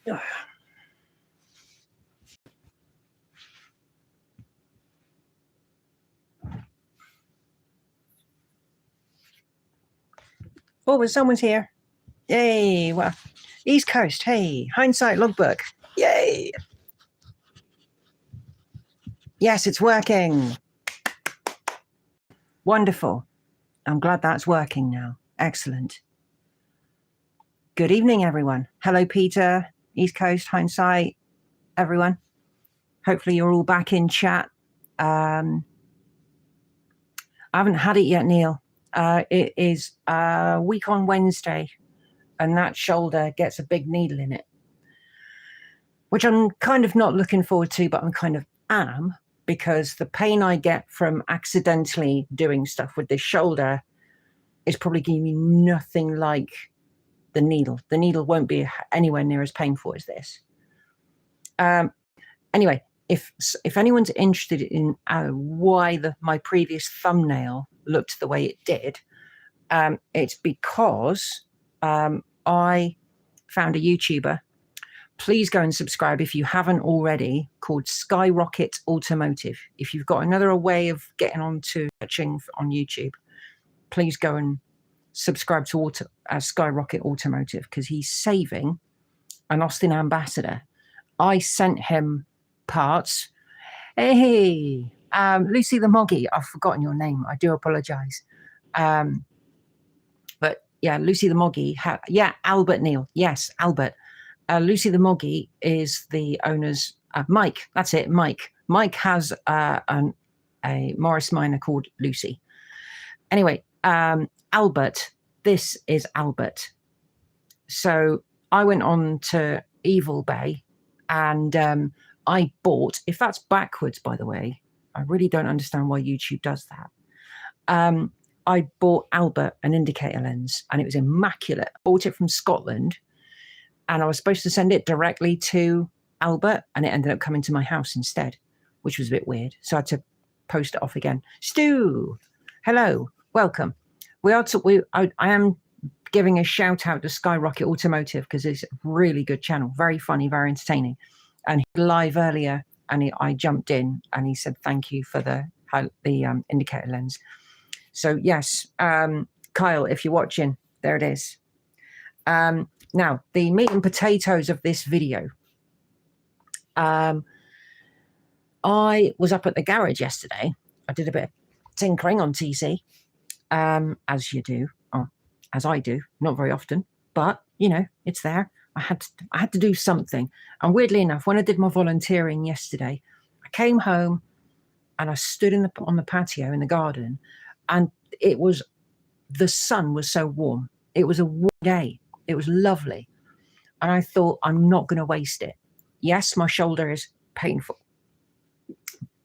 Oh, but someone's here. Yay. Well, East Coast. Hey, hindsight logbook. Yay. Yes, it's working. Wonderful. I'm glad that's working now. Excellent. Good evening, everyone. Hello, Peter, East Coast, hindsight, everyone. Hopefully you're all back in chat. I haven't had it yet, Neil. It is a week on Wednesday, and that shoulder gets a big needle in it, which I'm kind of not looking forward to, but I'm kind of am, because the pain I get from accidentally doing stuff with this shoulder is probably giving me nothing like the needle. The needle won't be anywhere near as painful as this. Anyway, if anyone's interested in why my previous thumbnail looked the way it did, it's because I found a YouTuber. Please go and subscribe if you haven't already, called Skyrocket Automotive. If you've got another way of getting onto searching on YouTube, please go and subscribe to Skyrocket Automotive, because he's saving an Austin Ambassador. I sent him parts. Hey, Lucy the Moggy. I've forgotten your name. I do apologize. But yeah, Lucy the Moggy. Yeah, Albert Neil. Yes, Albert. Lucy the Moggy is the owner's Mike. That's it, Mike. Mike has a Morris Minor called Lucy. Anyway, Albert. This is Albert. So I went on to Evil Bay, and I bought, if that's backwards, by the way, I really don't understand why YouTube does that. I bought Albert an indicator lens, and it was immaculate. I bought it from Scotland, and I was supposed to send it directly to Albert, and it ended up coming to my house instead, which was a bit weird. So I had to post it off again. Stu, hello, welcome. I am giving a shout out to Skyrocket Automotive, because it's a really good channel, very funny, very entertaining. And he was live earlier, and I jumped in, and he said thank you for the indicator lens. So yes, Kyle, if you're watching, there it is. Now, the meat and potatoes of this video. I was up at the garage yesterday. I did a bit of tinkering on TC, as you do, or as I do, not very often, but you know, it's there. I had to do something. And weirdly enough, when I did my volunteering yesterday, I came home and I stood on the patio in the garden, and the sun was so warm. It was a warm day. It was lovely. And I thought, I'm not going to waste it. Yes, my shoulder is painful,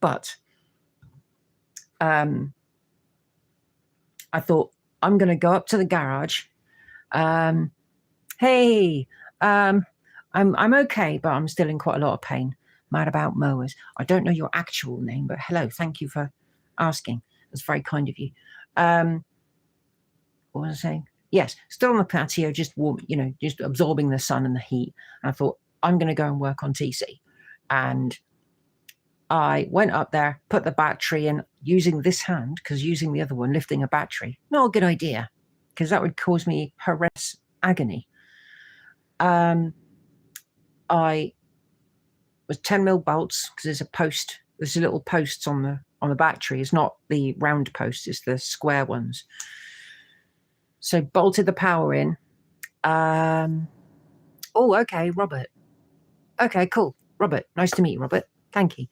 but I thought, I'm going to go up to the garage. Hey, I'm okay, but I'm still in quite a lot of pain. Mad about mowers. I don't know your actual name, but hello, thank you for asking. That's very kind of you. What was I saying? Yes, still on the patio, just warm, just absorbing the sun and the heat. And I thought, I'm going to go and work on TC. And I went up there, put the battery in using this hand, because using the other one, lifting a battery, not a good idea, because that would cause me horrendous agony. I was 10mm bolts, because there's a little posts on the battery. It's not the round posts, it's the square ones. So bolted the power in. Oh, okay, Robert. Okay, cool. Robert, nice to meet you, Robert. Thank you.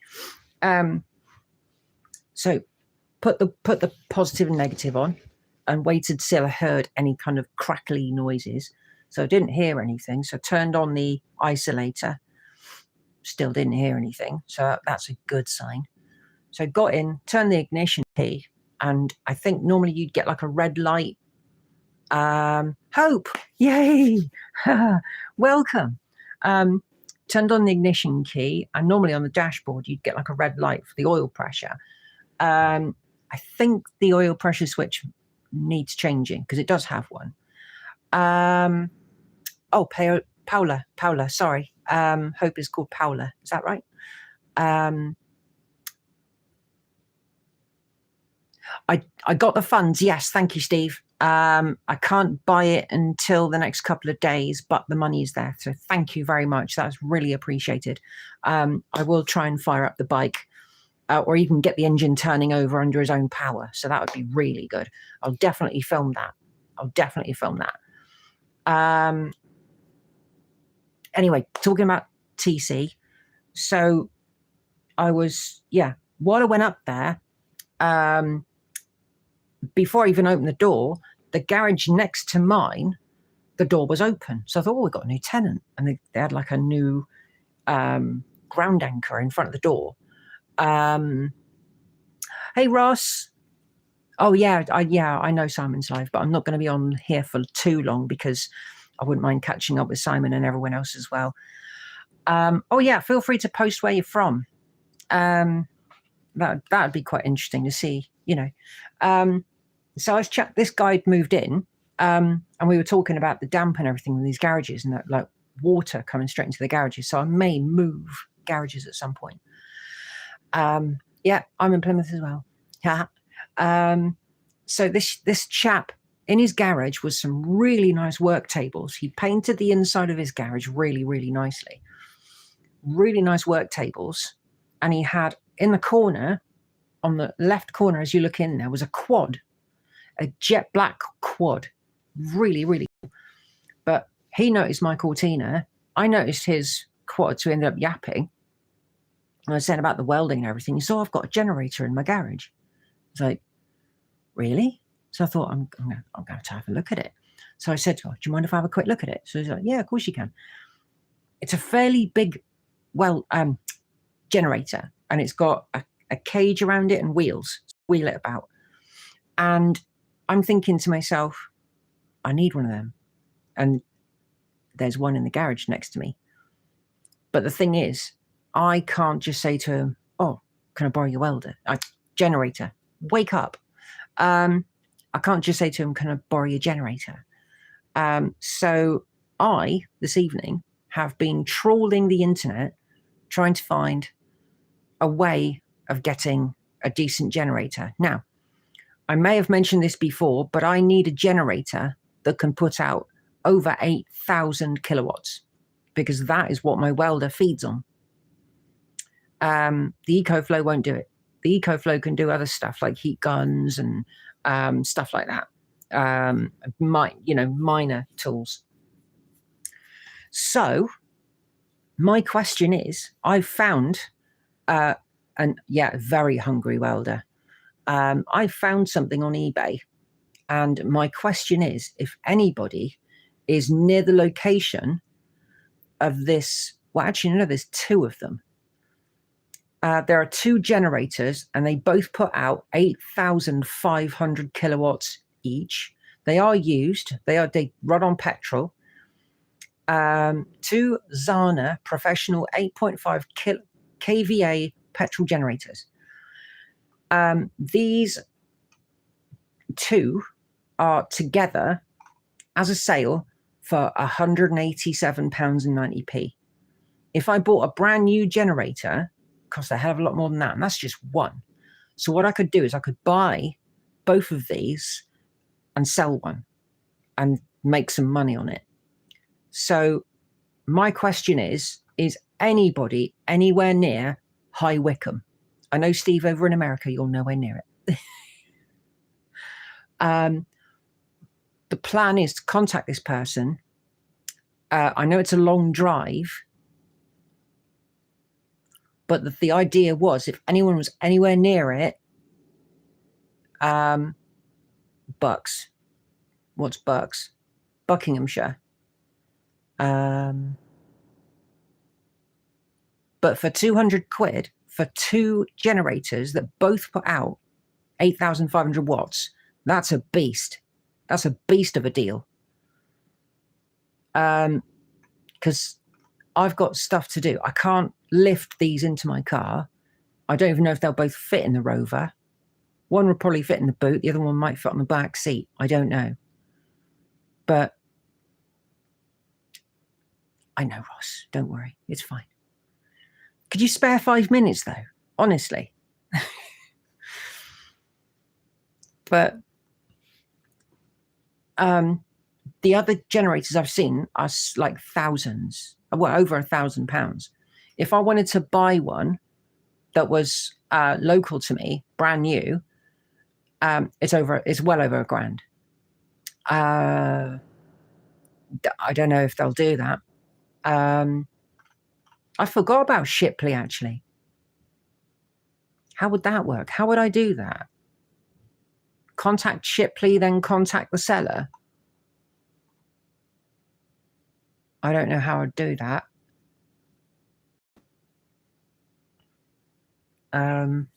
So put the positive and negative on, and waited till I heard any kind of crackly noises. So I didn't hear anything. So I turned on the isolator. Still didn't hear anything. So that's a good sign. So I got in, turned the ignition key, and I think normally you'd get like a red light. Hope, yay, welcome. Turned on the ignition key, and normally on the dashboard you'd get like a red light for the oil pressure. I think the oil pressure switch needs changing, because it does have one. Oh, Paula, sorry. Hope is called Paula. Is that right? I got the funds. Yes, thank you, Steve. I can't buy it until the next couple of days, but the money is there. So thank you very much. That's really appreciated. I will try and fire up the bike, or even get the engine turning over under his own power. So that would be really good. I'll definitely film that. Anyway, talking about TC. So I was, while I went up there, before I even opened the door, the garage next to mine, the door was open. So I thought, we've got a new tenant. And they had like a new ground anchor in front of the door. Hey, Ross. Oh, yeah, I know Simon's live, but I'm not going to be on here for too long because I wouldn't mind catching up with Simon and everyone else as well. Feel free to post where you're from. That would be quite interesting to see, So I was this guy had moved in, and we were talking about the damp and everything in these garages and that, like, water coming straight into the garages. So I may move garages at some point. I'm in Plymouth as well. So this chap in his garage was some really nice work tables. He painted the inside of his garage really, really nicely. Really nice work tables. And he had in the corner, on the left corner as you look in, there was a quad, a jet black quad. Really, really cool. But he noticed my Cortina. I noticed his quad, so we ended up yapping. And I was saying about the welding and everything. He said, I've got a generator in my garage. I was like, really? So I thought, I'm going to have to have a look at it. So I said to him, do you mind if I have a quick look at it? So he's like, yeah, of course you can. It's a fairly big, generator, and it's got a cage around it and wheels. Wheel it about. And I'm thinking to myself, I need one of them. And there's one in the garage next to me. But the thing is, I can't just say to him, oh, can I borrow your welder? Generator, wake up. I can't just say to him, can I borrow your generator? So I, this evening, have been trawling the internet, trying to find a way of getting a decent generator. Now, I may have mentioned this before, but I need a generator that can put out over 8,000 kilowatts, because that is what my welder feeds on. The EcoFlow won't do it. The EcoFlow can do other stuff like heat guns and stuff like that. Minor tools. So my question is, I've found a very hungry welder. I found something on eBay, and my question is, if anybody is near the location of this, well, actually, no, there's two of them. There are two generators, and they both put out 8,500 kilowatts each. They are used. They run on petrol. Two Zana professional 8.5 kVA petrol generators. These two are together as a sale for £187.90. If I bought a brand new generator, it costs a hell of a lot more than that, and that's just one. So what I could do is I could buy both of these and sell one and make some money on it. So my question is anybody anywhere near High Wycombe? I know, Steve, over in America, you're nowhere near it. The plan is to contact this person. I know it's a long drive, but the idea was, if anyone was anywhere near it, Bucks. What's Bucks? Buckinghamshire. But for 200 quid, for two generators that both put out 8,500 watts, that's a beast. That's a beast of a deal. Because I've got stuff to do. I can't lift these into my car. I don't even know if they'll both fit in the Rover. One will probably fit in the boot. The other one might fit on the back seat. I don't know. But I know, Ross. Don't worry. It's fine. Could you spare 5 minutes, though? Honestly. But the other generators I've seen are like thousands, well, over £1,000. If I wanted to buy one that was local to me, brand new, it's well over £1,000. I don't know if they'll do that. I forgot about Shipley, actually. How would that work? How would I do that? Contact Shipley, then contact the seller? I don't know how I'd do that. Because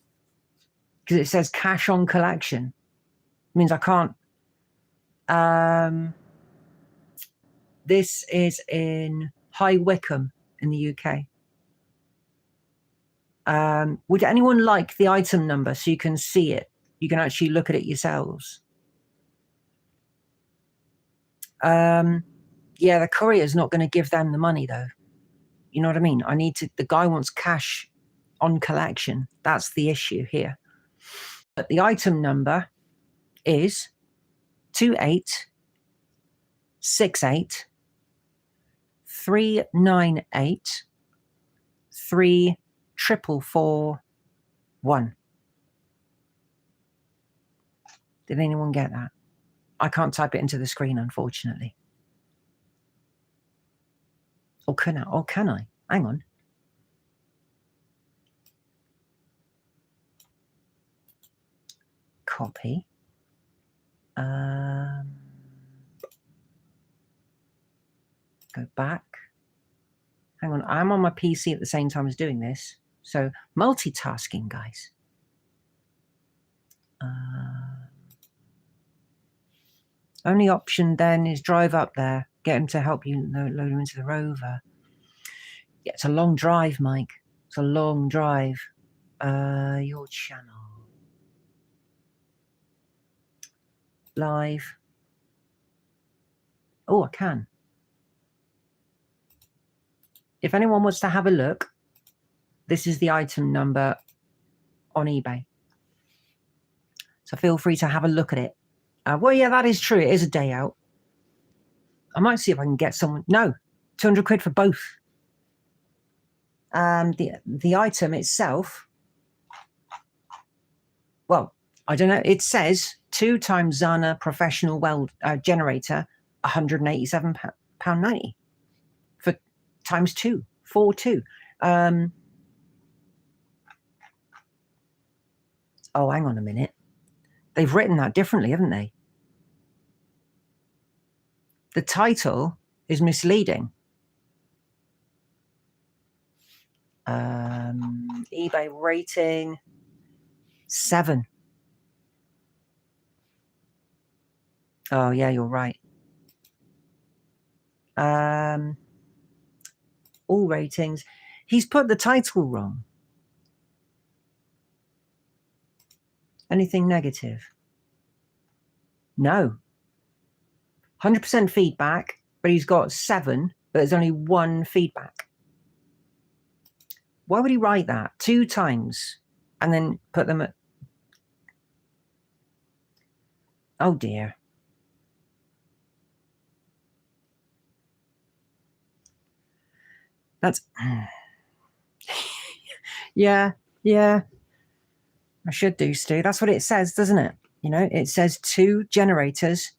it says cash on collection. It means I can't. This is in High Wycombe in the UK. Would anyone like the item number so you can see it? You can actually look at it yourselves. Yeah, the courier's not going to give them the money, though. You know what I mean? The guy wants cash on collection. That's the issue here. But the item number is 2868 398 3441. Did anyone get that? I can't type it into the screen, unfortunately. Or can I? Hang on. Copy. Go back. Hang on. I'm on my PC at the same time as doing this. So multitasking, guys. Only option then is drive up there. Get him to help you load him into the Rover. Yeah, it's a long drive, Mike. It's a long drive. Your channel. Live. Oh, I can. If anyone wants to have a look, this is the item number on eBay. So feel free to have a look at it. Well, yeah, that is true. It is a day out. I might see if I can get someone. No, 200 quid for both. The item itself, well, I don't know. It says 2 times Zana professional weld generator, £187.90 for times 2, 4-2. Oh, hang on a minute. They've written that differently, haven't they? The title is misleading. eBay rating 7. Oh, yeah, you're right. All ratings. He's put the title wrong. Anything negative? No. 100% feedback, but he's got 7, but there's only 1 feedback. Why would he write that 2 times and then put them at... Oh, dear. That's... yeah. I should do, Stu. That's what it says, doesn't it? You know, it says 2 generators.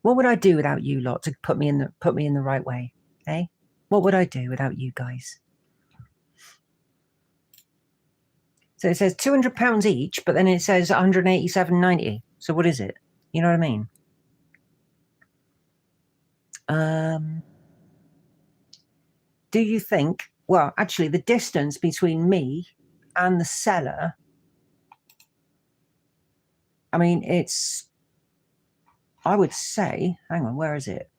What would I do without you lot to put me in the right way? Eh? What would I do without you guys? So it says £200 each, but then it says 187.90. So what is it? You know what I mean? Do you think? Well, actually, the distance between me and the seller, I mean, it's, I would say, hang on, where is it?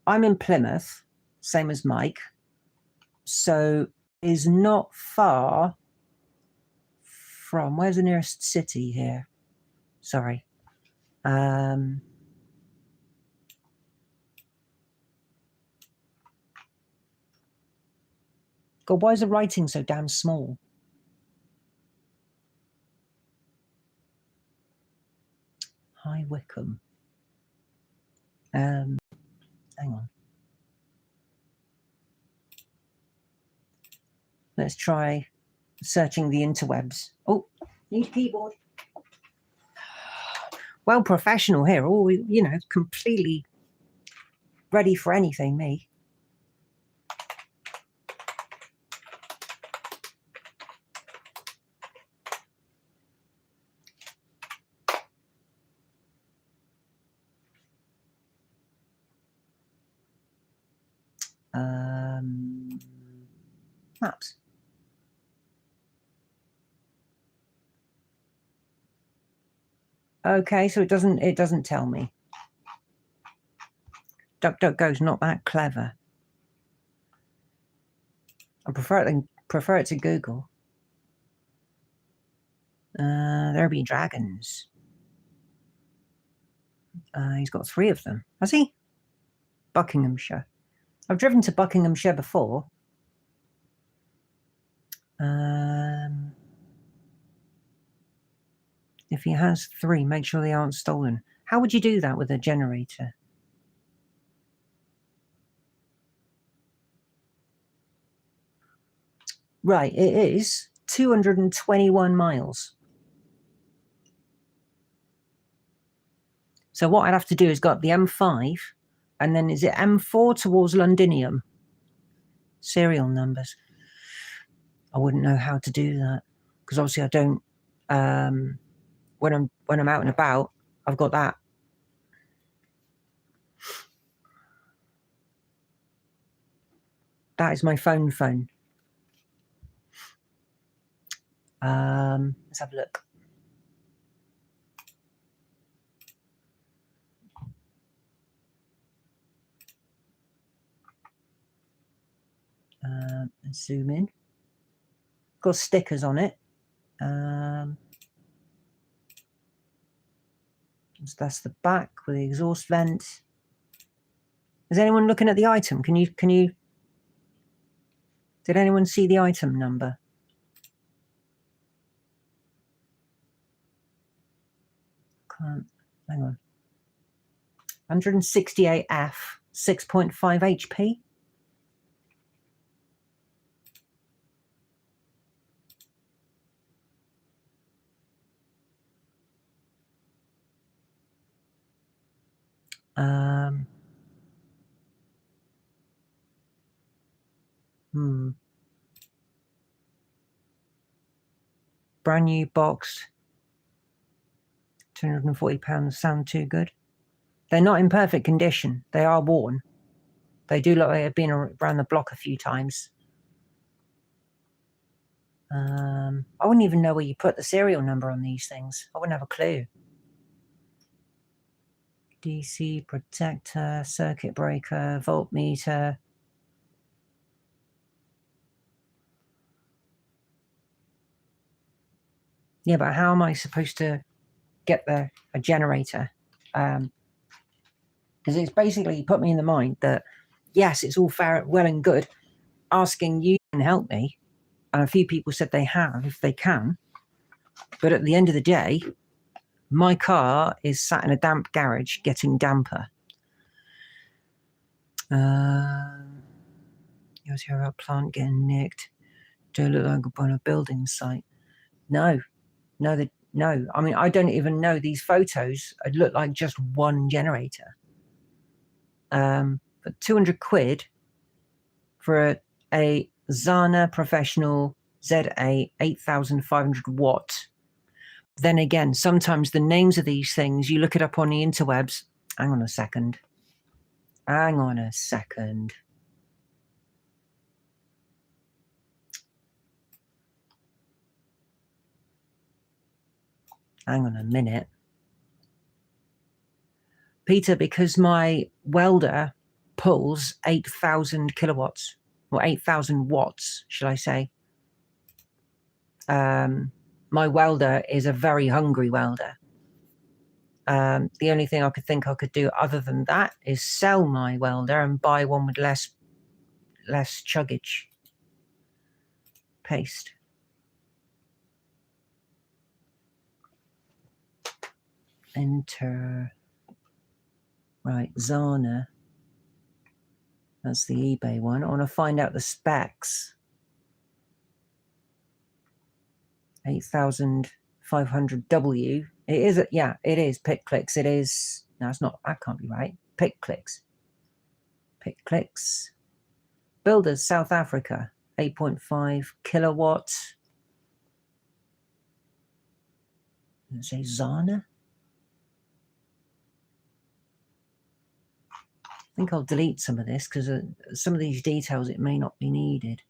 I'm in Plymouth, same as Mike, so is not far from, where's the nearest city here? Sorry. God, why is the writing so damn small? High Wycombe. Hang on. Let's try searching the interwebs. Oh, need keyboard. Well, professional here. Oh, you know, completely ready for anything, me. Maps. Okay, so it doesn't tell me. DuckDuckGo's not that clever. I prefer it to Google. There be dragons. He's got 3 of them. Has he? Buckinghamshire. I've driven to Buckinghamshire before. If he has 3, make sure they aren't stolen. How would you do that with a generator? Right, it is 221 miles. So what I'd have to do is go up the M5, and then is it M4 towards Londinium? Serial numbers. I wouldn't know how to do that because obviously I don't. When I'm out and about, I've got that. That is my phone. Let's have a look. Zoom in. Got stickers on it. So that's the back with the exhaust vent. Is anyone looking at the item? Can you? Did anyone see the item number? Can't. Hang on. 168F, 6.5 HP. Brand new box. £240 sound too good. They're not in perfect condition. They are worn. They do look like they've been around the block a few times. I wouldn't even know where you put the serial number on these things. I wouldn't have a clue. DC protector, circuit breaker, voltmeter. Yeah, but how am I supposed to get a generator? Because it's basically put me in the mind that, yes, it's all fair, well and good asking you to help me. And a few people said they have, if they can. But at the end of the day, my car is sat in a damp garage getting damper. Yours here about plant getting nicked. Do it look like on a building site? No. I mean, I don't even know these photos. It look like just one generator. But 200 quid for a Zana Professional ZA 8500 watt. Then again, sometimes the names of these things, you look it up on the interwebs. Hang on a second. Hang on a minute. Peter, because my welder pulls 8,000 kilowatts, or 8,000 watts, should I say. My welder is a very hungry welder. The only thing I could think I could do other than that is sell my welder and buy one with less chuggage. paste. Enter. Right, Zana. That's the eBay one. I want to find out the specs. 8500W. It is, yeah, it is PicClicks. It is, no, it's not, that can't be right. PicClicks. PicClicks. Builders, South Africa. 8.5 kilowatts. Does it say Zana? I think I'll delete some of this because some of these details, it may not be needed.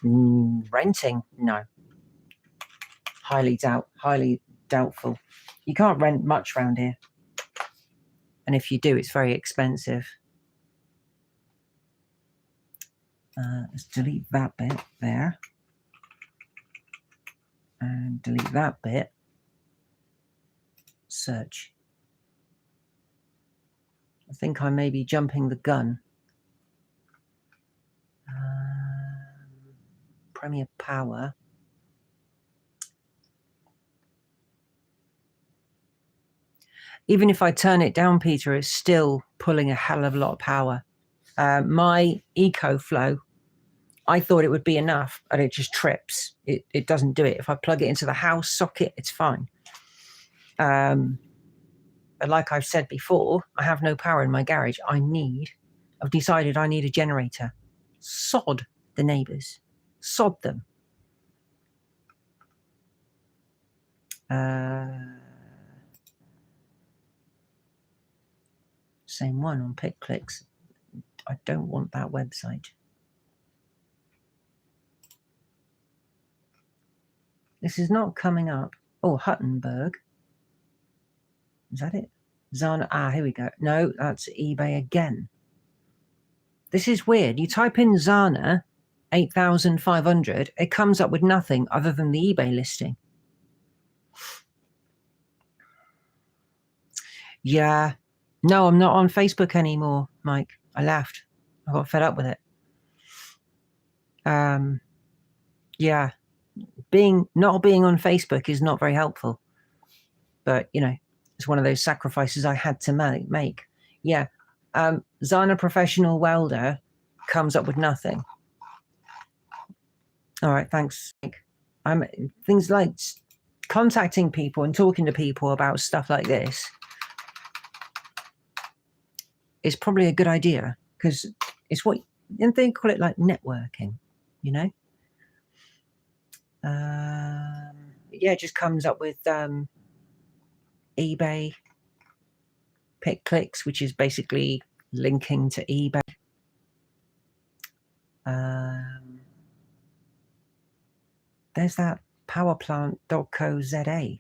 Renting? No. Highly doubtful. You can't rent much around here. And if you do, it's very expensive. Let's delete that bit there. And delete that bit. Search. I think I may be jumping the gun. Premier Power. Even if I turn it down, Peter, it's still pulling a hell of a lot of power. My EcoFlow, I thought it would be enough, but it just trips. It doesn't do it. If I plug it into the house socket, it's fine. But like I've said before, I have no power in my garage. I've decided I need a generator. Sod the neighbours. Sod them. Same one on PicClicks. I don't want that website. This is not coming up. Oh, Huttenberg. Is that it? Zana. Ah, here we go. No, that's eBay again. This is weird. You type in Zana 8500, it comes up with nothing other than the eBay listing. Yeah. No, I'm not on Facebook anymore, Mike. I left. I got fed up with it. Yeah. Not being on Facebook is not very helpful. But, you know, it's one of those sacrifices I had to make. Yeah. Zana Professional Welder comes up with nothing. All right, thanks. Things like contacting people and talking to people about stuff like this is probably a good idea because it's what they call it, like networking, you know. Yeah, it just comes up with eBay, PicClicks, which is basically linking to eBay. There's that powerplant.co.za.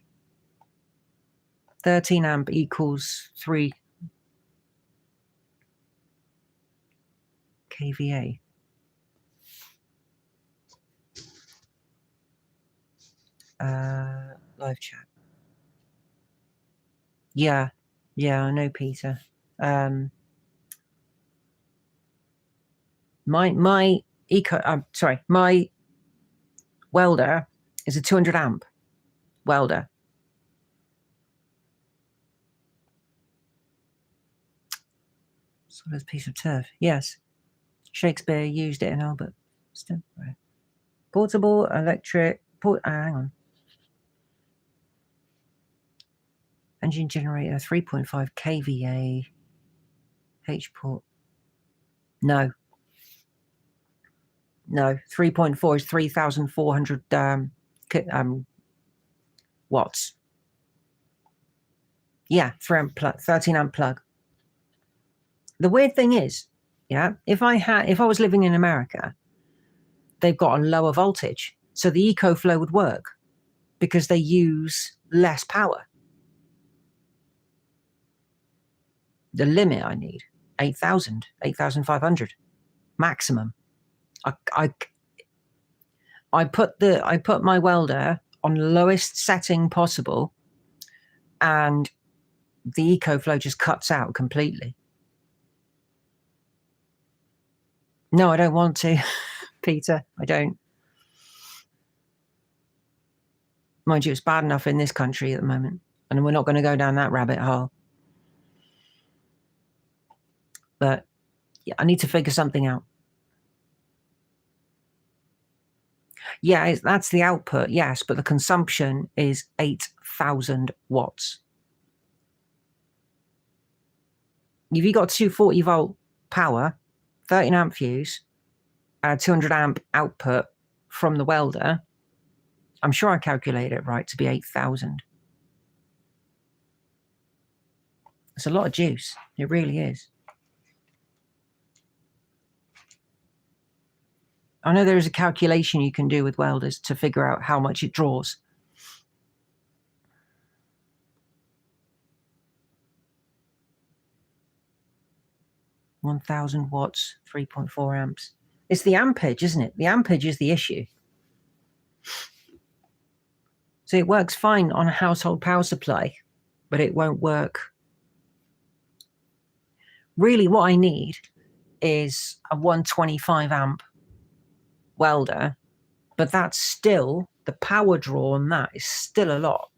13 amp equals 3 kVA. Live chat. Yeah, I know, Peter. My welder is a 200 amp welder. Solid piece of turf. Yes, Shakespeare used it in Albert. Still, right. Portable electric. Hang on. Engine generator 3.5 kVA. H port. No. 3.4 is 3,400 watts. Yeah, 13 amp plug. The weird thing is, yeah, if I was living in America, they've got a lower voltage, so the EcoFlow would work because they use less power. The limit I need 8,000, 8,500 maximum. I put my welder on lowest setting possible, and the EcoFlow just cuts out completely. No, I don't want to, Peter. I don't. Mind you, it's bad enough in this country at the moment, and we're not going to go down that rabbit hole. But yeah, I need to figure something out. Yeah, that's the output, yes, but the consumption is 8,000 watts. If you got 240 volt power, 13 amp fuse, 200 amp output from the welder, I'm sure I calculated it right to be 8,000. It's a lot of juice. It really is. I know there is a calculation you can do with welders to figure out how much it draws. (1,000 watts, 3.4 amps. It's the ampage, isn't it? The ampage is the issue. So it works fine on a household power supply, but it won't work. Really what I need is a 125 amp welder, but that's still, the power draw on that is still a lot.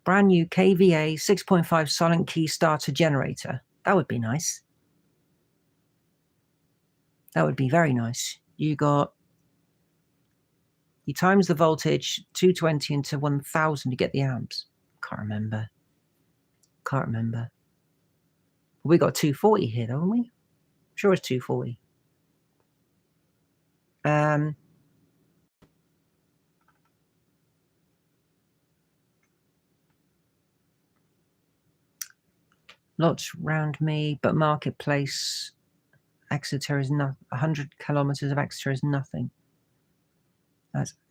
Brand new KVA 6.5 silent key starter generator. That would be nice. That would be very nice. You times the voltage 220 into 1000 to get the amps. Can't remember. We got 240 here, don't we? I'm sure it's 240. Lots round me, but marketplace Exeter is 100 kilometers of Exeter is nothing.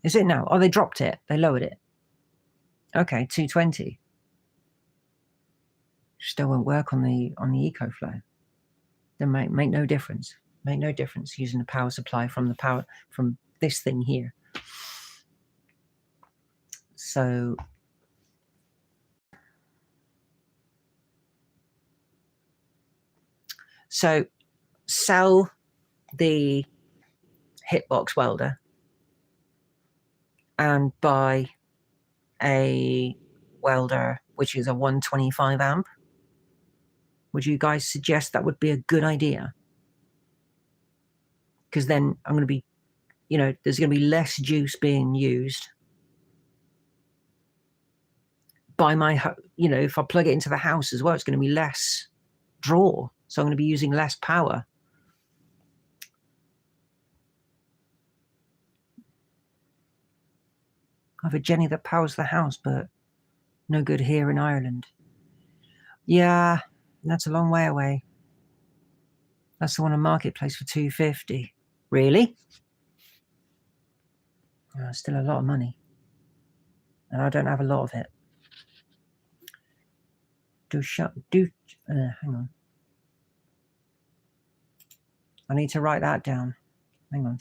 Is it now? Oh, they dropped it. They lowered it. Okay, 220. Still won't work on the EcoFlow. Then make no difference. Make no difference using the power supply from this thing here. So sell the hitbox welder and buy a welder which is a 125 amp. Would you guys suggest that would be a good idea? Because then I'm going to be, there's going to be less juice being used by my, if I plug it into the house as well, it's going to be less draw. So I'm going to be using less power. I have a Jenny that powers the house, but no good here in Ireland. Yeah, that's a long way away. That's the one on Marketplace for 250. Really? Oh, still a lot of money. And I don't have a lot of it. Hang on. I need to write that down. Hang on.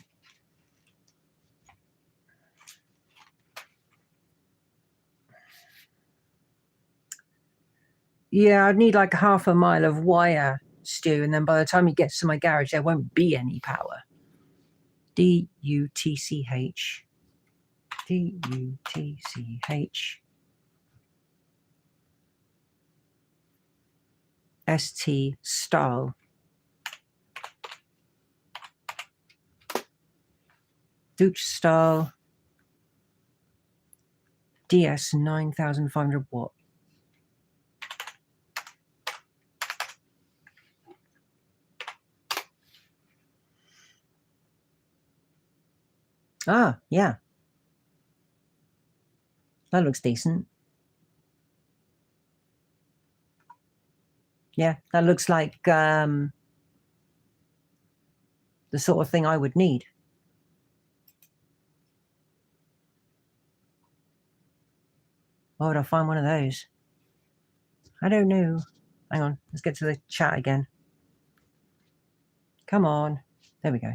Yeah, I'd need like half a mile of wire, Stu, and then by the time it gets to my garage, there won't be any power. D-U-T-C-H. D-U-T-C-H. S-T Stahl. Dutch Stahl. DS 9500 watt. Ah, yeah. That looks decent. Yeah, that looks like the sort of thing I would need. Why would I find one of those? I don't know. Hang on, let's get to the chat again. Come on. There we go.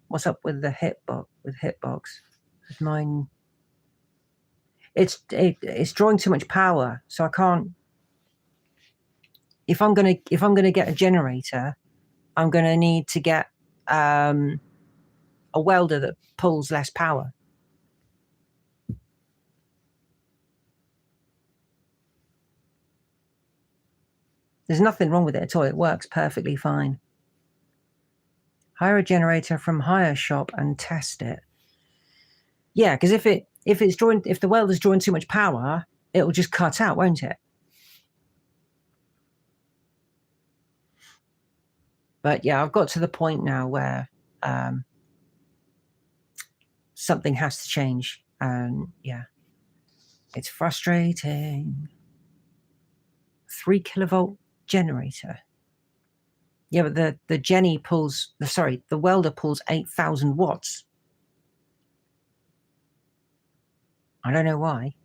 What's up with the hitbox? With mine, it's drawing too much power, so I can't. If I'm gonna get a generator, I'm going to need to get a welder that pulls less power. There's nothing wrong with it at all. It works perfectly fine. Hire a generator from Hire Shop and test it. Yeah, because if the welder's drawing too much power, it'll just cut out, won't it? But yeah, I've got to the point now where something has to change. And yeah, it's frustrating. 3 kilovolt generator. Yeah, but the welder pulls 8,000 watts. I don't know why.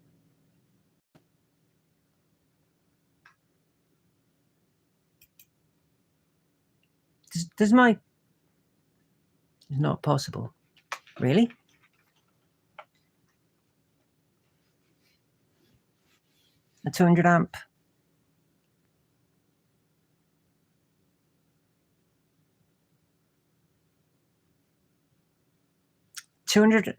Does my... It's not possible. Really? A 200 amp. Two hundred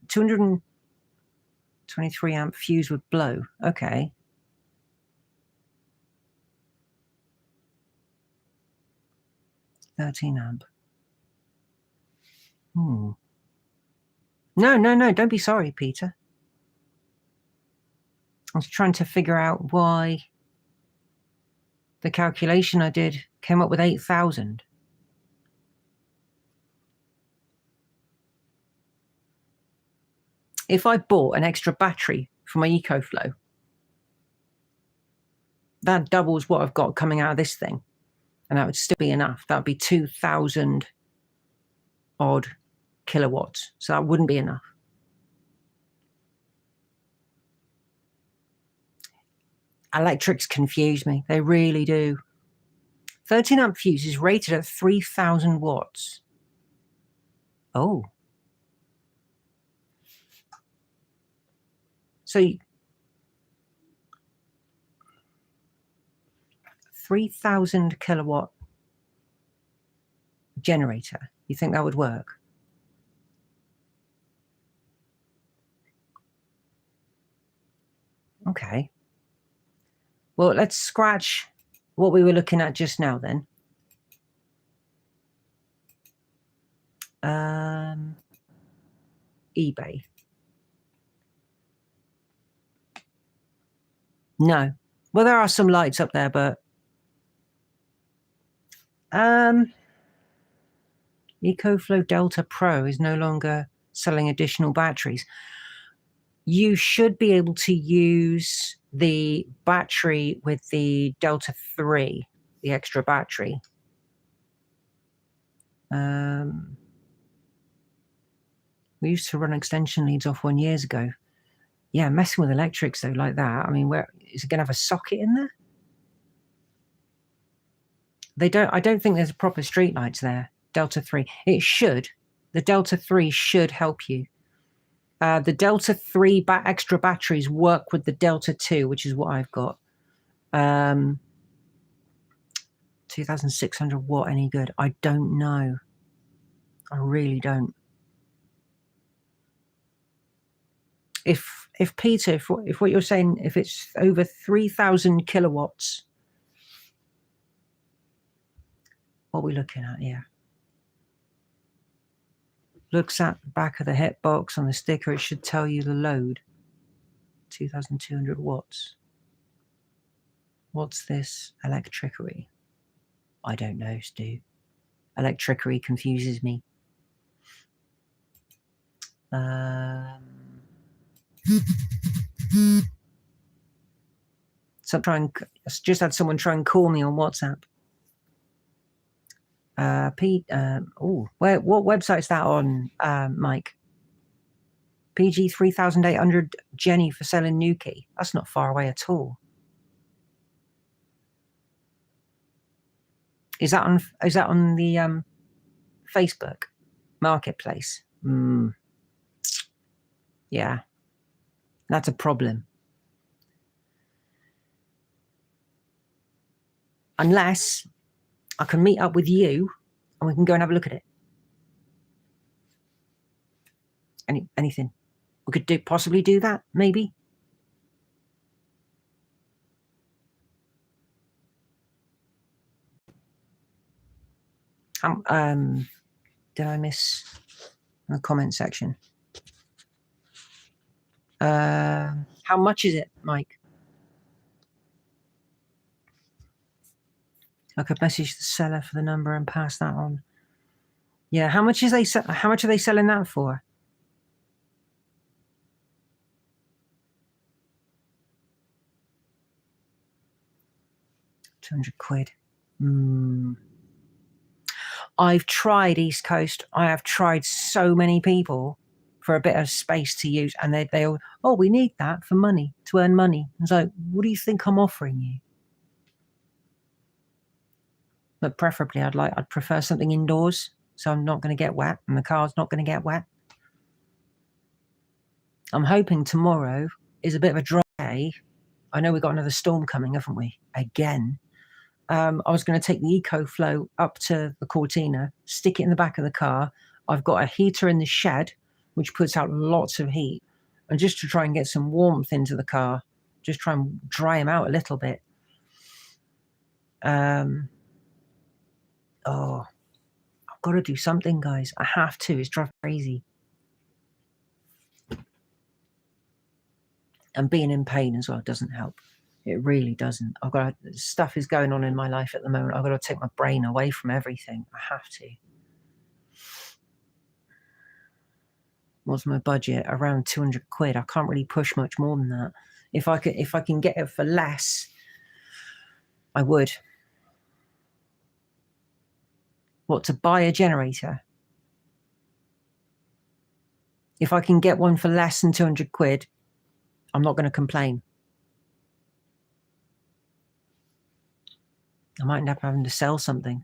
23 amp fuse would blow. Okay. $13 amp. No, don't be sorry, Peter. I was trying to figure out why the calculation I did came up with 8,000. If I bought an extra battery for my EcoFlow, that doubles what I've got coming out of this thing. And that would still be enough. That would be 2,000 odd kilowatts. So that wouldn't be enough. Electrics confuse me. They really do. 13 amp fuse is rated at 3,000 watts. Oh. So 3,000 kilowatt generator. You think that would work? Okay. Well, let's scratch what we were looking at just now then. eBay. No. Well, there are some lights up there, but EcoFlow Delta Pro is no longer selling additional batteries. You should be able to use the battery with the Delta 3, the extra battery. We used to run extension leads off one years ago. Yeah, messing with electrics though like that. I mean, where is it going to have a socket in there? I don't think there's proper street lights there. Delta 3. It should. The Delta 3 should help you. The Delta 3 extra batteries work with the Delta 2, which is what I've got. 2,600 watt, any good? I don't know. I really don't. If Peter, if what you're saying, if it's over 3,000 kilowatts, what are we looking at here? Looks at the back of the het box on the sticker. It should tell you the load. 2,200 watts. What's this electricery? I don't know, Stu. Electricery confuses me. So just had someone try and call me on WhatsApp. Pete, what website's that on, Mike? PG 3,800 Jenny for selling Nuki. That's not far away at all. Is that on the Facebook marketplace? Yeah, that's a problem. Unless I can meet up with you and we can go and have a look at it. Anything we could possibly do that, maybe. Did I miss the comment section? How much is it, Mike? I could message the seller for the number and pass that on. Yeah, how much are they selling that for? £200. I've tried East Coast. I have tried so many people for a bit of space to use, and they all, oh, we need that for money, to earn money. It's like, what do you think I'm offering you? But preferably, I'd prefer something indoors, so I'm not going to get wet, and the car's not going to get wet. I'm hoping tomorrow is a bit of a dry day. I know we've got another storm coming, haven't we? Again. I was going to take the EcoFlow up to the Cortina, stick it in the back of the car. I've got a heater in the shed, which puts out lots of heat. And just to try and get some warmth into the car, just try and dry them out a little bit. Oh, I've got to do something, guys. I have to. It's driving crazy. And being in pain as well doesn't help. It really doesn't. Stuff is going on in my life at the moment. I've got to take my brain away from everything. I have to. What's my budget? Around £200. I can't really push much more than that. If I can get it for less, I would. What, to buy a generator? If I can get one for less than £200, I'm not going to complain. I might end up having to sell something.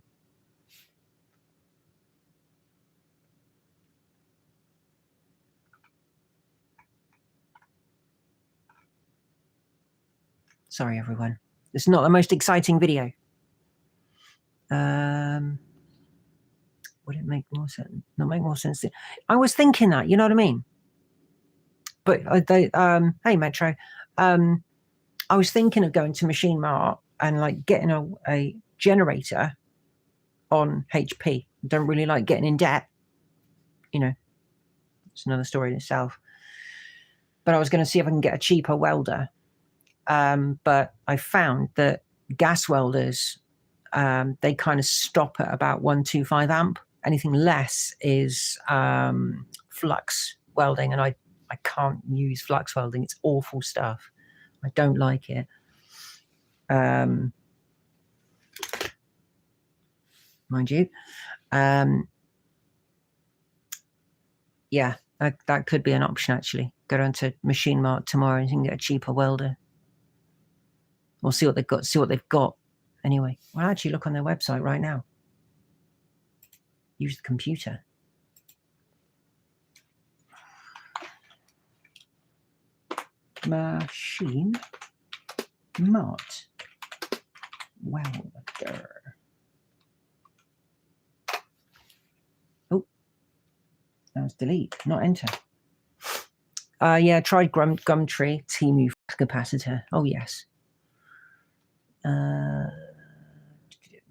Sorry, everyone. It's not the most exciting video. Would it make more sense? Not make more sense. I was thinking that, you know what I mean? But hey, Metro. I was thinking of going to Machine Mart and like getting a generator on HP. Don't really like getting in debt. You know, it's another story in itself. But I was going to see if I can get a cheaper welder. But I found that gas welders, they kind of stop at about 125 amp. Anything less is flux welding, and I can't use flux welding. It's awful stuff. I don't like it. Mind you. Yeah, that could be an option, actually. Go down to Machine Mart tomorrow and you can get a cheaper welder. We'll see what they've got. Anyway, I'll actually look on their website right now. Use the computer. Machine Mart welder. Oh, that was delete, not enter. Yeah, tried Gumtree, Temu capacitor. Oh yes.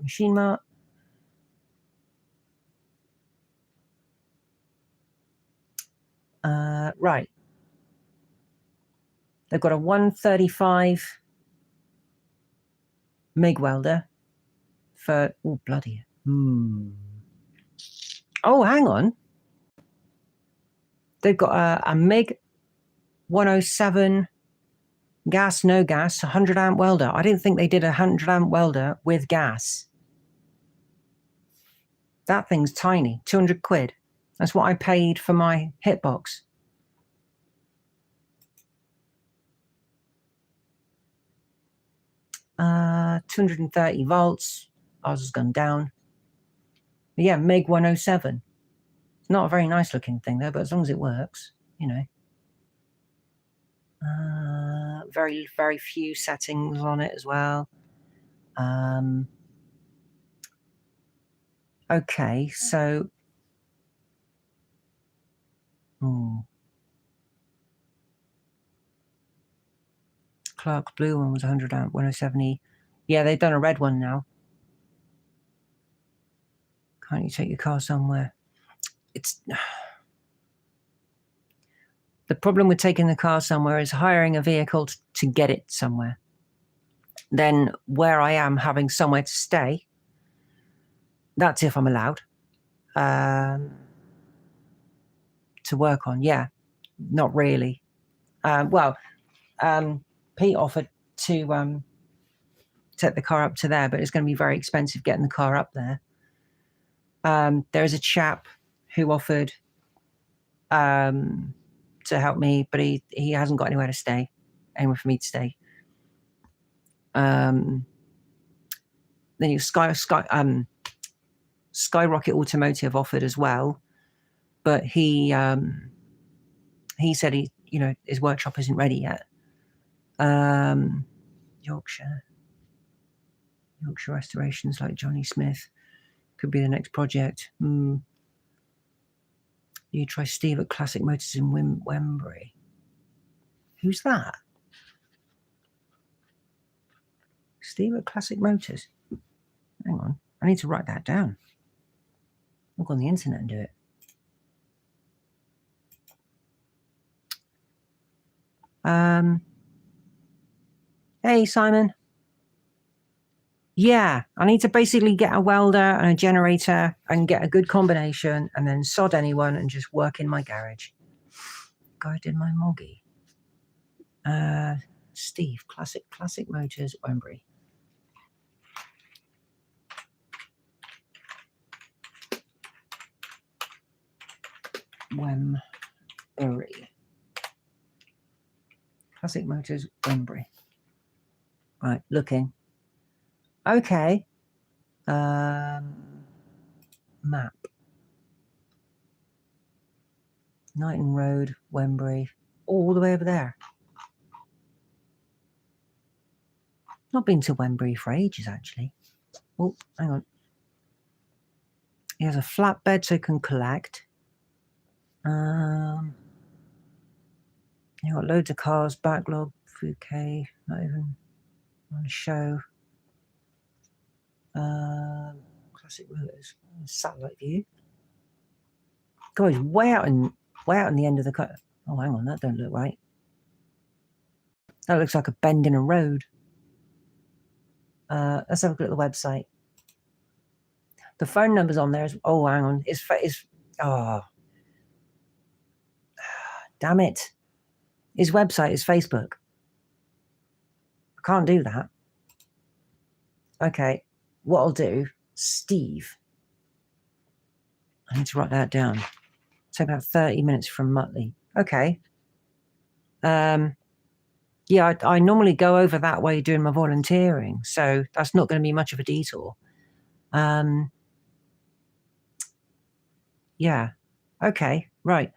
Machine Mart. Right. They've got a 135 MIG welder for, oh, bloody. Oh, hang on. They've got a MIG 107 gas, no gas, 100 amp welder. I didn't think they did a 100 amp welder with gas. That thing's tiny, £200. That's what I paid for my hitbox. Uh, 230 volts. Ours has gone down. But yeah, MIG 107. It's not a very nice looking thing though, but as long as it works, you know. Very, very few settings on it as well. Okay, so Clark's blue one was 100 amp, 107E. Yeah, they've done a red one now. Can't you take your car somewhere? It's the problem with taking the car somewhere is hiring a vehicle to get it somewhere. Then where I am having somewhere to stay, that's if I'm allowed to work on. Yeah, not really. Pete offered to take the car up to there, but it's going to be very expensive getting the car up there. There is a chap who offered to help me, but he hasn't got anywhere to stay, anywhere for me to stay. Then you Skyrocket Automotive offered as well, but he said his workshop isn't ready yet. Yorkshire Restorations, like Johnny Smith, could be the next project. You try Steve at Classic Motors in Wembury. Who's that? Steve at Classic Motors. Hang on, I need to write that down. Look on the internet and do it. Hey, Simon. Yeah, I need to basically get a welder and a generator and get a good combination and then sod anyone and just work in my garage. Guy did my moggy. Steve, Classic Motors, Wembury. Wembury. Classic Motors, Wembury. Right, looking. Okay. Map. Knighton Road, Wembury, all the way over there. Not been to Wembury for ages, actually. Oh, hang on. He has a flatbed so he can collect. You've got loads of cars, backlog, Fouquet, not even on a show. Classic Motors, satellite view. God, he's way out in the end of the cut. Oh, hang on, that don't look right. That looks like a bend in a road. Let's have a look at the website. The phone number's on there. Oh, hang on. Damn it. His website is Facebook. I can't do that. Okay. What I'll do, Steve. I need to write that down. It's about 30 minutes from Muttley. Okay. Yeah, I normally go over that way doing my volunteering, so that's not going to be much of a detour. Yeah. Okay. Right.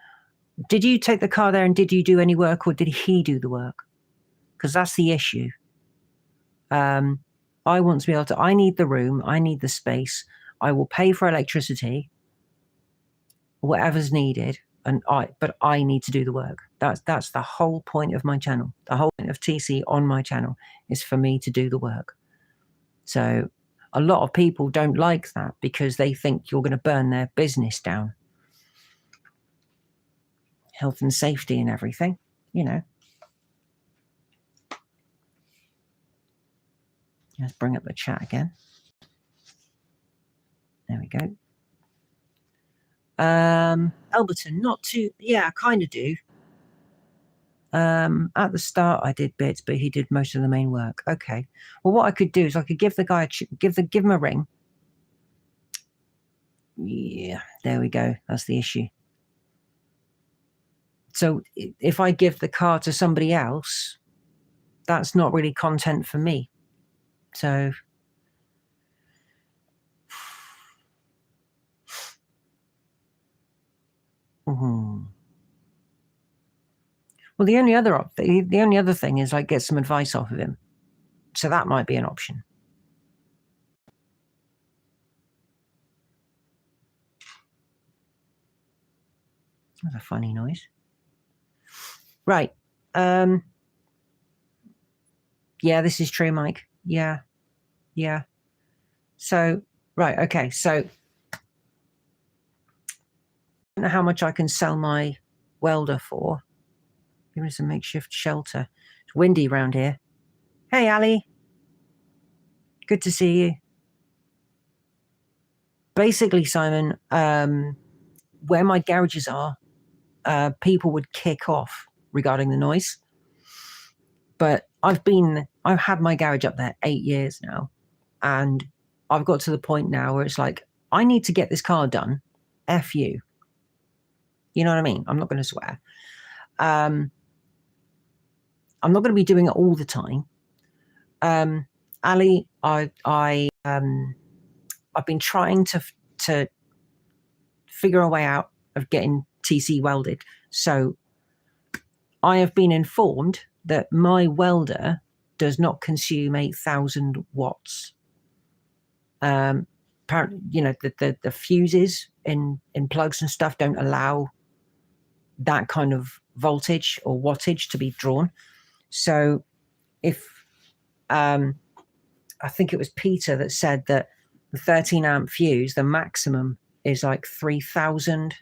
Did you take the car there and did you do any work, or did he do the work? Because that's the issue. I want to be able to, I need the room, I need the space, I will pay for electricity, whatever's needed, but I need to do the work. That's the whole point of my channel. The whole point of TC on my channel is for me to do the work. So a lot of people don't like that because they think you're going to burn their business down. Health and safety and everything, you know. Let's bring up the chat again. There we go. Alberton, not too, yeah, I kind of do. At the start I did bits, but he did most of the main work. Okay. Well, what I could do is I could give the guy give him a ring. Yeah, there we go. That's the issue. So if I give the car to somebody else, that's not really content for me. So well, the only other thing is I get some advice off of him. So that might be an option. That's a funny noise. Right. Yeah, this is true, Mike. Yeah. So, right. Okay. So, I don't know how much I can sell my welder for. Give me some makeshift shelter. It's windy around here. Hey, Ali. Good to see you. Basically, Simon, where my garages are, people would kick off regarding the noise. But I've had my garage up there 8 years now, and I've got to the point now where it's like, I need to get this car done. F you. You know what I mean? I'm not going to swear. I'm not going to be doing it all the time. Ali, I've been trying to figure a way out of getting TC welded. So I have been informed that my welder does not consume 8,000 watts. Apparently, you know, the fuses in plugs and stuff don't allow that kind of voltage or wattage to be drawn. So if I think it was Peter that said that the 13 amp fuse, the maximum is like 3,000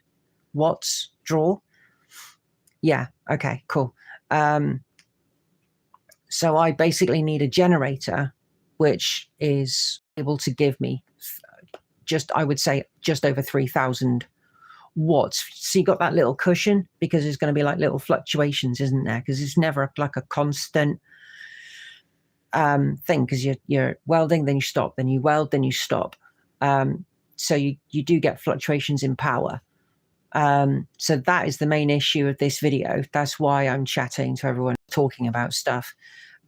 watts draw. Yeah. Okay, cool. So I basically need a generator, which is able to give me I would say just over 3,000 watts. So you got that little cushion, because there's going to be like little fluctuations, isn't there? Because it's never like a constant thing, because you're welding, then you stop, then you weld, then you stop. So you do get fluctuations in power. So that is the main issue of this video. That's why I'm chatting to everyone, talking about stuff.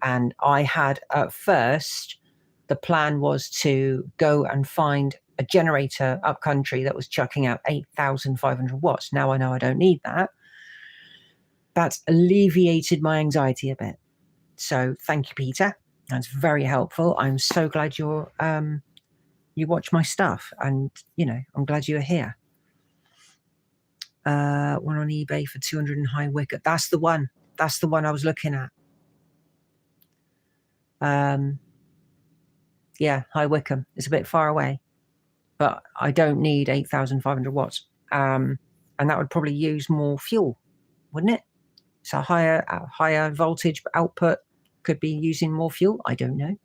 And I had, at first, the plan was to go and find a generator up country that was chucking out 8,500 watts. Now I know I don't need that. That's alleviated my anxiety a bit. So thank you, Peter. That's very helpful. I'm so glad you watch my stuff, and you know, I'm glad you're here. One on eBay for 200 in High Wycombe. That's the one. That's the one I was looking at. Yeah, High Wycombe. It's a bit far away, but I don't need 8,500 watts. And that would probably use more fuel, wouldn't it? So higher voltage output could be using more fuel. I don't know.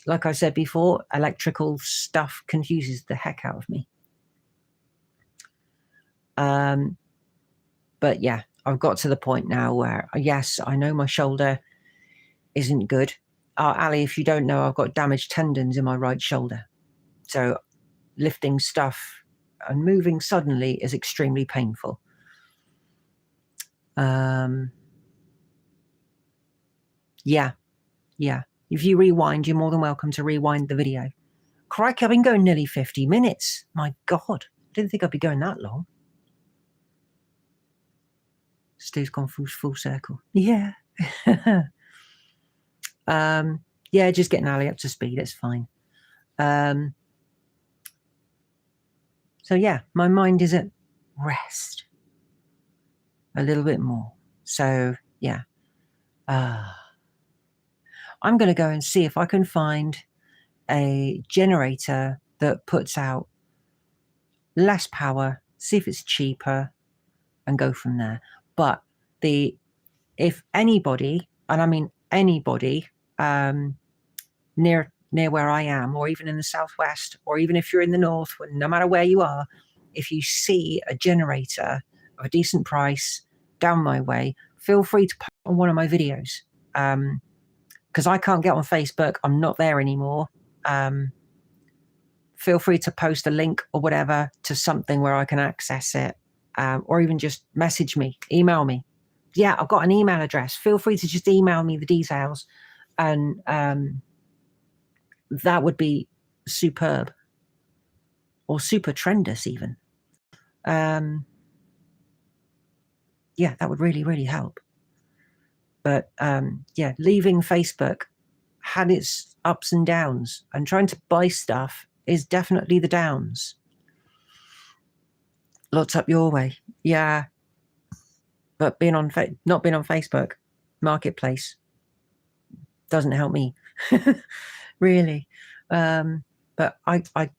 Like I said before, electrical stuff confuses the heck out of me. But yeah, I've got to the point now where, yes, I know my shoulder isn't good. Ali, if you don't know, I've got damaged tendons in my right shoulder. So lifting stuff and moving suddenly is extremely painful. Yeah. If you rewind, you're more than welcome to rewind the video. Crikey, I've been going nearly 50 minutes. My God, I didn't think I'd be going that long. Stu's gone full circle. Yeah. Yeah, just getting Ali up to speed. It's fine. So yeah, my mind is at rest a little bit more. So yeah, I'm going to go and see if I can find a generator that puts out less power, see if it's cheaper, and go from there. But if anybody, and I mean anybody, near where I am, or even in the southwest, or even if you're in the north, no matter where you are, if you see a generator of a decent price down my way, feel free to post on one of my videos. Because I can't get on Facebook, I'm not there anymore. Feel free to post a link or whatever to something where I can access it, or even just message me, email me. Yeah, I've got an email address. Feel free to just email me the details, and that would be superb, or super tremendous even. Yeah, that would really, really help. But yeah, leaving Facebook had its ups and downs, and trying to buy stuff is definitely the downs. Lots up your way. Yeah. But not being on Facebook Marketplace doesn't help me. Really. But I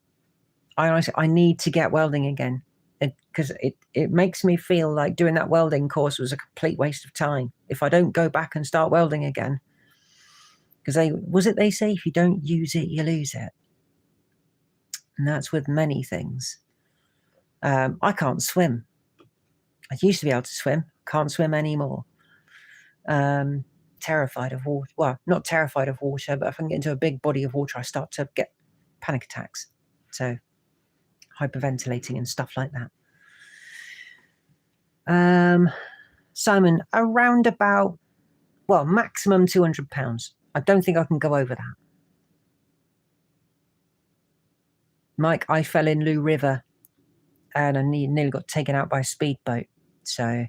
honestly, I need to get welding again, because it makes me feel like doing that welding course was a complete waste of time if I don't go back and start welding again. Because they say if you don't use it, you lose it. And that's with many things. I can't swim. I used to be able to swim. Can't swim anymore. Terrified of water. Well, not terrified of water, but if I can get into a big body of water, I start to get panic attacks. So hyperventilating and stuff like that. Simon, around about, well, maximum £200. I don't think I can go over that. Mike, I fell in Loo River and I nearly got taken out by a speedboat. So,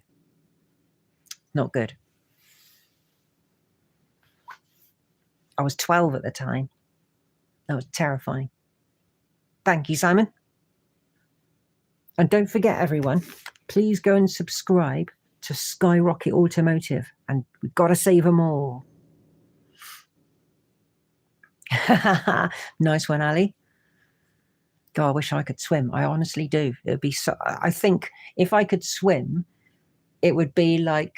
not good. I was 12 at the time. That was terrifying. Thank you, Simon. And don't forget, everyone, please go and subscribe to Skyrocket Automotive. And we've got to save them all. Nice one, Ali. God, I wish I could swim. I honestly do. It would be so. I think if I could swim, it would be like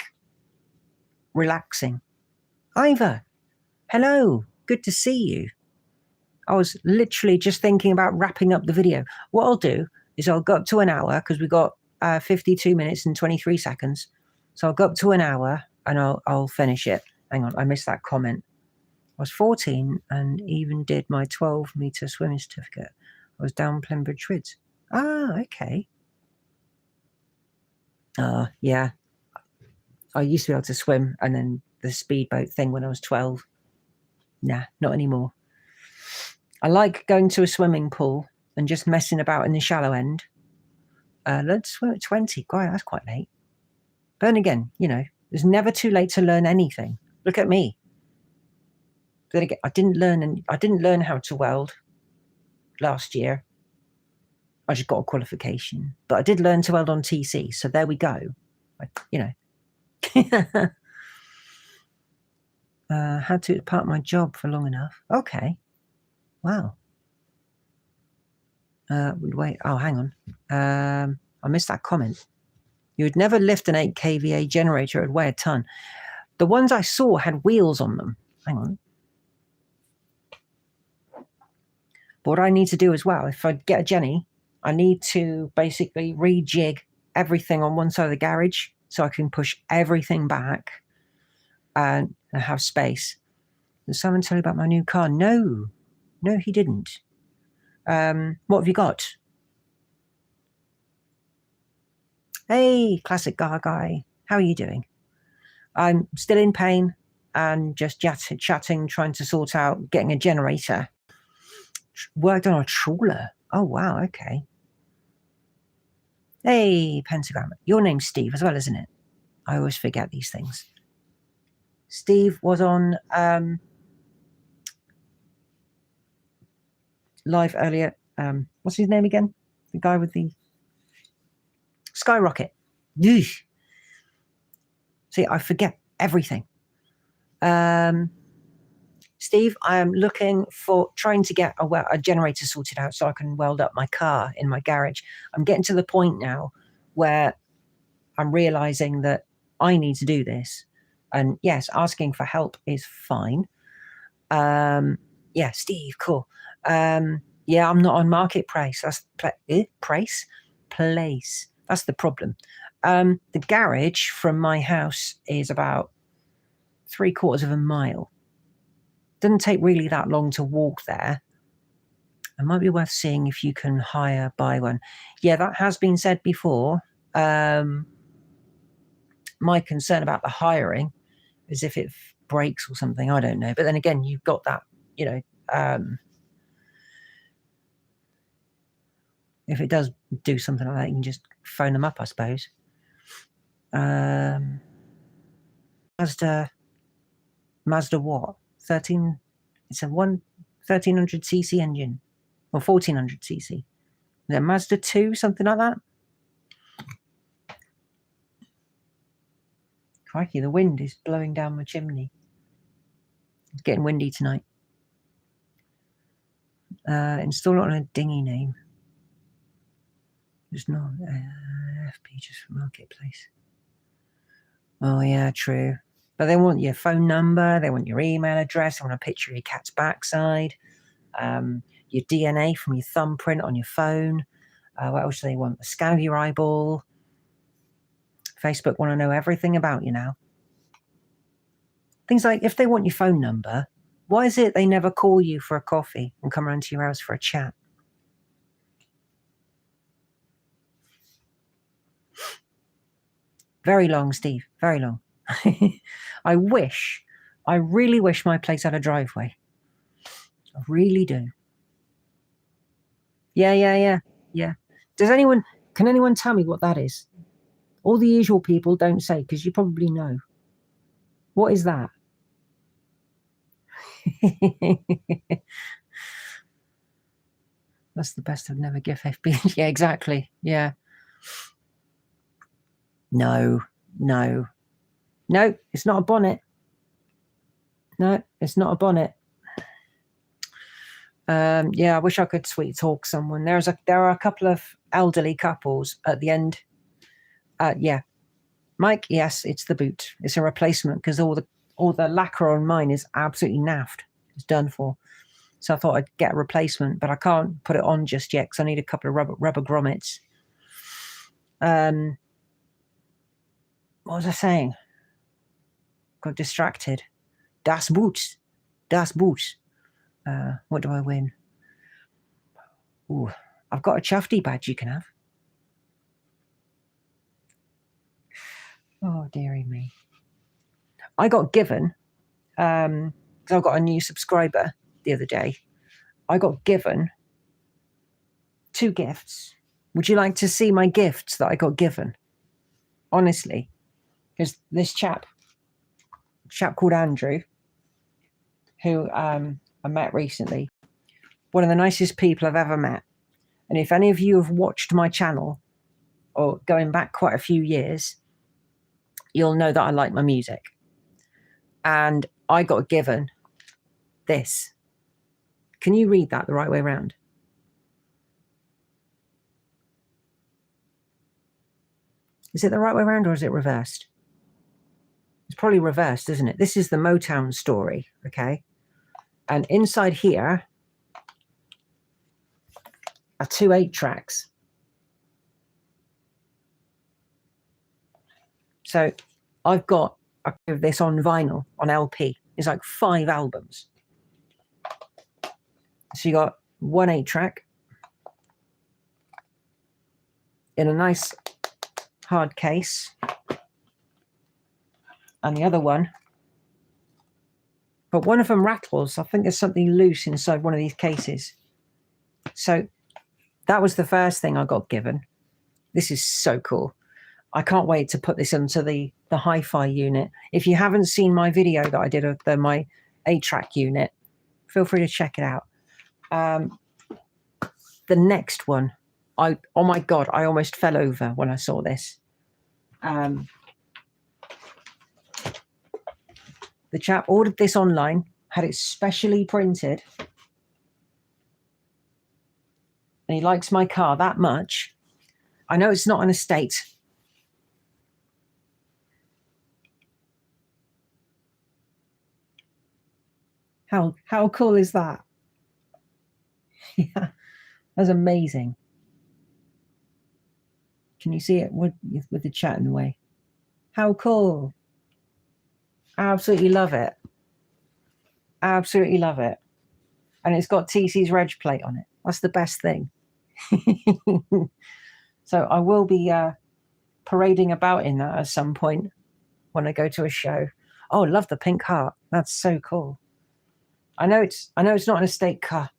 relaxing. Ivor, hello. Good to see you. I was literally just thinking about wrapping up the video. What I'll do is I'll go up to an hour because we got 52 minutes and 23 seconds. So I'll go up to an hour and I'll finish it. Hang on, I missed that comment. I was 14 and even did my 12-meter swimming certificate. I was down Pembridge Ridge. Ah, okay. Yeah. I used to be able to swim, and then the speedboat thing when I was 12. Nah, not anymore. I like going to a swimming pool and just messing about in the shallow end. Learned to swim at 20. God, that's quite late. But then again, you know, it's never too late to learn anything. Look at me. But then again, I didn't learn how to weld last year. I just got a qualification, but I did learn to weld on TC. So there we go. You know. Had to depart my job for long enough. Okay. Wow. Wait. Oh, hang on. I missed that comment. You would never lift an 8 kVA generator. It would weigh a ton. The ones I saw had wheels on them. Hang on. But what I need to do as well, if I get a Jenny, I need to basically rejig everything on one side of the garage so I can push everything back and have space. Did someone tell you about my new car? No, he didn't. What have you got? Hey, classic guy. How are you doing? I'm still in pain and just chatting, trying to sort out getting a generator. Worked on a trawler. Oh, wow, okay. Hey, Pentagram. Your name's Steve as well, isn't it? I always forget these things. Steve was on live earlier. What's his name again? The guy with the Skyrocket. Eesh. See, I forget everything. Steve, I am trying to get a generator sorted out so I can weld up my car in my garage. I'm getting to the point now where I'm realizing that I need to do this. And yes, asking for help is fine. Yeah, Steve, cool. Yeah, I'm not on Marketplace. That's place. That's the problem. The garage from my house is about 3/4 of a mile. Doesn't take really that long to walk there. It might be worth seeing if you can buy one. Yeah, that has been said before. My concern about the hiring is if it breaks or something. I don't know. But then again, you've got that, you know, if it does do something like that, you can just phone them up, I suppose. Mazda what? 13. It's a 1300cc engine or 1400cc. Is it Mazda 2, something like that? Crikey, the wind is blowing down my chimney. It's getting windy tonight. Install it on a dinghy name. There's no FP just for marketplace. Oh yeah, true. But they want your phone number, they want your email address, they want a picture of your cat's backside, your DNA from your thumbprint on your phone. What else do they want? A scan of your eyeball. Facebook want to know everything about you now. Things like, if they want your phone number, why is it they never call you for a coffee and come around to your house for a chat? Very long, Steve, very long. I really wish my place had a driveway. I really do. Yeah. Can anyone tell me what that is? All the usual people don't say, because you probably know. What is that? That's the best of never give FB. Yeah, exactly. Yeah. No, it's not a bonnet. No, it's not a bonnet. Yeah, I wish I could sweet talk someone. There are a couple of elderly couples at the end. Yeah, Mike. Yes, it's the boot. It's a replacement because all the lacquer on mine is absolutely naffed. It's done for. So I thought I'd get a replacement, but I can't put it on just yet because I need a couple of rubber grommets. What was I saying? Got distracted. Das Boots. What do I win? Ooh, I've got a Chufty badge you can have. Oh, dearie me. I got given, because I got a new subscriber the other day. I got given 2 gifts. Would you like to see my gifts that I got given? Honestly, because this chap called Andrew, who I met recently, one of the nicest people I've ever met. And if any of you have watched my channel, or going back quite a few years, you'll know that I like my music. And I got given this. Can you read that the right way around? Is it the right way around or is it reversed? It's probably reversed, isn't it? This is the Motown story, okay? And inside here are 2 8-tracks. So I've got this on vinyl, on LP. It's like 5 albums. So you got 1 8-track in a nice hard case, and the other one, but one of them rattles. I think there's something loose inside one of these cases. So that was the first thing I got given. This is so cool. I can't wait to put this into the hi-fi unit. If you haven't seen my video that I did of my 8-track unit, feel free to check it out. The next one, oh my God, I almost fell over when I saw this. The chap ordered this online, had it specially printed, and he likes my car that much. I know it's not an estate. How cool is that? Yeah, that's amazing. Can you see it with the chat in the way? How cool. I absolutely love it. Absolutely love it. And it's got TC's reg plate on it. That's the best thing. So I will be parading about in that at some point when I go to a show. Oh, love the pink heart. That's so cool. I know it's not an estate car.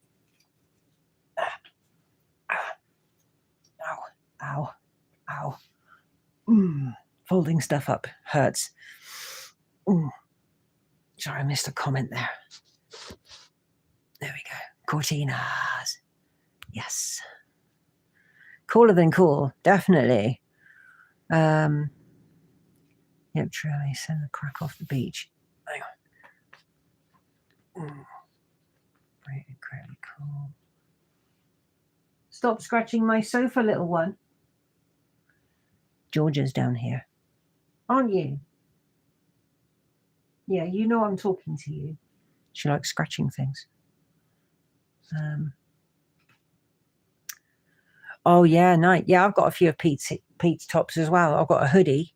Ow. Folding stuff up hurts. Sorry, I missed a comment there. There we go. Cortinas. Yes. Cooler than cool, definitely. Yep, Trelly, send the crack off the beach. Hang on. Incredibly cool. Stop scratching my sofa, little one. Georgia's down here. Aren't you? Yeah, you know I'm talking to you. She likes scratching things. Oh, yeah, nice. Yeah, I've got a few of Pete's tops as well. I've got a hoodie,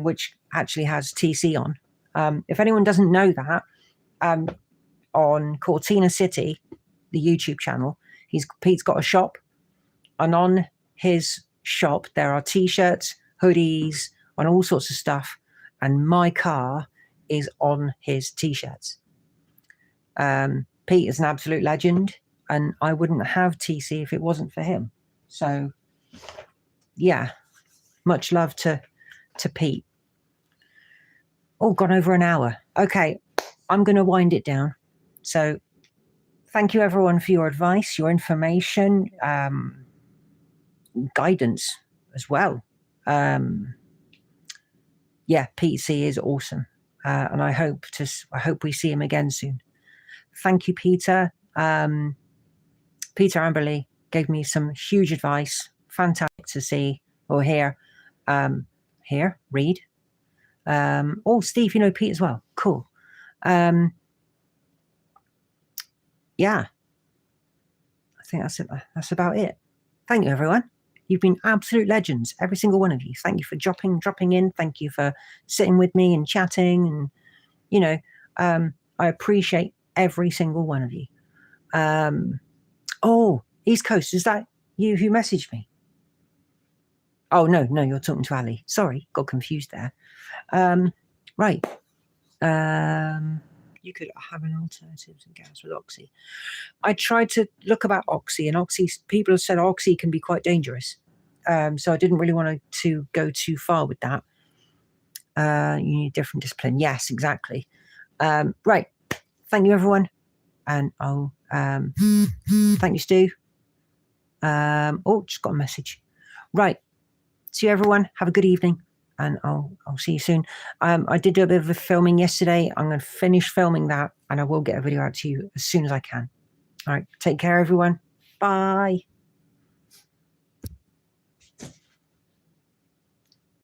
which actually has TC on. If anyone doesn't know that, on Cortina City, the YouTube channel, Pete's got a shop, and on his shop there are t-shirts, hoodies, and all sorts of stuff, and my car is on his t-shirts. Pete is an absolute legend, and I wouldn't have TC if it wasn't for him. So yeah, much love to Pete. Oh, gone over an hour. Okay, I'm going to wind it down. So thank you everyone for your advice, your information, guidance as well. Yeah, Pete C is awesome, and I hope we see him again soon. Thank you, Peter. Peter Amberley gave me some huge advice. Fantastic to see or hear. Read. Oh, Steve, you know Pete as well. Cool. Yeah, I think that's about it. Thank you, everyone. You've been absolute legends, every single one of you. Thank you for dropping in. Thank you for sitting with me and chatting. And, you know, I appreciate every single one of you. Oh, East Coast, is that you who messaged me? Oh, no, you're talking to Ali. Sorry, got confused there. Right. You could have an alternative to gas with Oxy. I tried to look about Oxy, and people have said Oxy can be quite dangerous. So I didn't really want to go too far with that. You need different discipline. Yes, exactly. Right. Thank you, everyone. And I'll thank you, Stu. Oh, just got a message. Right. See you, everyone. Have a good evening. And I'll see you soon. I did do a bit of filming yesterday. I'm going to finish filming that, and I will get a video out to you as soon as I can. All right. Take care, everyone. Bye.